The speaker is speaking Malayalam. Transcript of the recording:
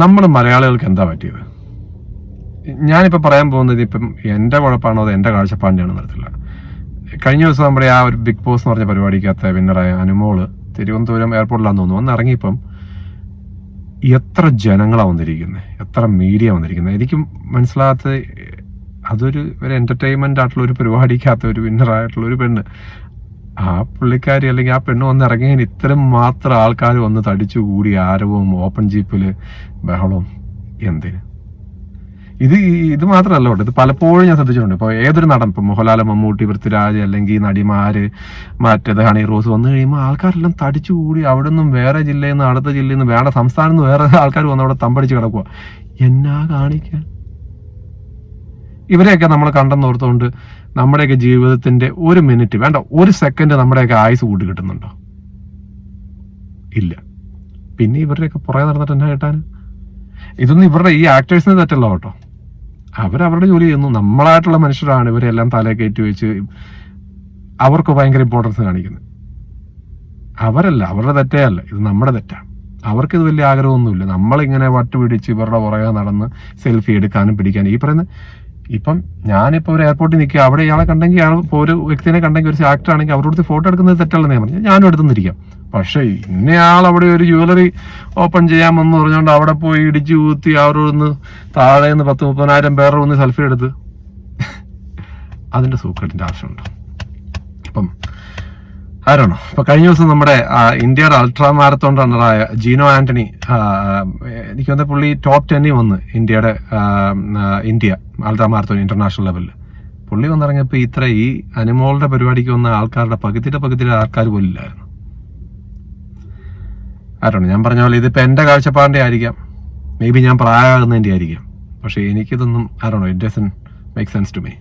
നമ്മൾ മലയാളികൾക്ക് എന്താ പറ്റിയത്? ഞാനിപ്പോൾ പറയാൻ പോകുന്നത് ഇപ്പം എൻ്റെ കുഴപ്പമാണോ അത് എൻ്റെ കാഴ്ചപ്പാടിൻ്റെയാണെന്ന് അറിയത്തില്ല. കഴിഞ്ഞ ദിവസം നമ്മുടെ ആ ഒരു ബിഗ് ബോസ് എന്ന് പറഞ്ഞ പരിപാടിക്കകത്ത് വിന്നറായ അനുമോള് തിരുവനന്തപുരം എയർപോർട്ടിലാന്ന് തോന്നുന്നു വന്നിറങ്ങിയപ്പം എത്ര ജനങ്ങളാണ് വന്നിരിക്കുന്നത്, എത്ര മീഡിയ വന്നിരിക്കുന്നത്. എനിക്ക് മനസ്സിലാകാത്ത അതൊരു എന്റർടൈൻമെന്റ് ആയിട്ടുള്ള ഒരു പരിപാടിക്കകത്ത് ഒരു വിന്നറായിട്ടുള്ള ഒരു പെണ്ണ്, ആ പുള്ളിക്കാരി അല്ലെങ്കിൽ ആ പെണ്ണ് വന്ന് ഇറങ്ങിയതിന് ഇത്തരം മാത്രം ആൾക്കാർ വന്ന് തടിച്ചു കൂടി ആരവവും ഓപ്പൺ ജീപ്പില് ബഹളവും എന്തിന്? ഇത് മാത്രമല്ല കേട്ടോ, ഇത് പലപ്പോഴും ഞാൻ ശ്രദ്ധിച്ചിട്ടുണ്ട്. ഇപ്പോൾ ഏതൊരു നടൻ, ഇപ്പൊ മോഹൻലാൽ, മമ്മൂട്ടി, പൃഥ്വിരാജ് അല്ലെങ്കിൽ നടിമാര്, മറ്റേത് ഹണി റോസ് വന്നു കഴിയുമ്പോൾ ആൾക്കാരെല്ലാം തടിച്ചു കൂടി അവിടെ നിന്നും വേറെ ജില്ലയിൽ നിന്ന് അടുത്ത ജില്ലയിൽ നിന്ന് വേണ്ട സംസ്ഥാനത്ത് നിന്ന് വേറെ ആൾക്കാർ വന്ന് അവിടെ തമ്പടിച്ച് കിടക്കുക. എന്നാ കാണിക്കാൻ? ഇവരെയൊക്കെ നമ്മൾ കണ്ടെന്നോർത്തുകൊണ്ട് നമ്മുടെയൊക്കെ ജീവിതത്തിന്റെ ഒരു മിനിറ്റ് വേണ്ട ഒരു സെക്കൻഡ് നമ്മുടെയൊക്കെ ആയുസ് കൂട്ടി കിട്ടുന്നുണ്ടോ? ഇല്ല. പിന്നെ ഇവരുടെയൊക്കെ പുറകെ നടന്നിട്ട് എന്നാ കേട്ടാൻ? ഇതൊന്നും ഇവരുടെ ഈ ആക്ടേഴ്സിന് തെറ്റല്ല കേട്ടോ, അവരവരുടെ ജോലി ചെയ്യുന്നു. നമ്മളായിട്ടുള്ള മനുഷ്യരാണ് ഇവരെല്ലാം തലേ കയറ്റി വെച്ച് അവർക്ക് ഭയങ്കര ഇമ്പോർട്ടൻസ് കാണിക്കുന്നത്. അവരല്ല, അവരുടെ തെറ്റേ അല്ല, ഇത് നമ്മുടെ തെറ്റാണ്. അവർക്കിത് വലിയ ആഗ്രഹമൊന്നുമില്ല. നമ്മളിങ്ങനെ വട്ടുപിടിച്ച് ഇവരുടെ പുറകെ നടന്ന് സെൽഫി എടുക്കാനും പിടിക്കാനും. ഈ പറയുന്ന ഇപ്പം ഞാനിപ്പോൾ ഒരു എയർപോർട്ടിൽ നിൽക്കുക, അവിടെ ഇയാളെ കണ്ടെങ്കിൽ ഇപ്പോൾ ഒരു വ്യക്തിനെ കണ്ടെങ്കിൽ ഒരു ആക്ടർ ആണെങ്കിൽ അവരോട് ഫോട്ടോ എടുക്കുന്നത് തെറ്റല്ലെന്ന് ഞാൻ പറഞ്ഞു, ഞാനും എടുത്തുനിന്നിരിക്കാം. പക്ഷേ ഇന്നയാൾ അവിടെ ഒരു ജ്വല്ലറി ഓപ്പൺ ചെയ്യാമെന്ന് പറഞ്ഞുകൊണ്ട് അവിടെ പോയി ഇടിച്ചു കൂത്തി അവരൊന്ന് താഴെ നിന്ന് 10-30,000 പേരുടെ ഒന്ന് സെൽഫി എടുത്ത് അതിന്റെ സൂക്കേടിന്റെ ആവശ്യമുണ്ടോ? അപ്പം ആരാണോ ഇപ്പൊ കഴിഞ്ഞ ദിവസം നമ്മുടെ ഇന്ത്യയുടെ അൾട്രാ മാരത്തോൺ റണ്ണറായ ജീനോ ആന്റണി, എനിക്ക് തോന്നുന്നത് പുള്ളി ടോപ്പ് 10 വന്ന് ഇന്ത്യ അൾട്രാ മാരത്തോൺ ഇന്റർനാഷണൽ ലെവലിൽ പുള്ളി വന്നിറങ്ങിയപ്പോ ഈ അനുമോളുടെ പരിപാടിക്ക് വന്ന ആൾക്കാരുടെ പകുതിയുടെ ആൾക്കാർ പോലും ഇല്ലായിരുന്നു. ആരാണ് ഞാൻ പറഞ്ഞ പോലെ ഇതിപ്പോ എന്റെ കാഴ്ചപ്പാടിന്റെ ആയിരിക്കാം, മേ ബി ഞാൻ പ്രായമാകുന്നതിന്റെ ആയിരിക്കാം, പക്ഷെ എനിക്കിതൊന്നും ആരാണോ it doesn't make sense to me.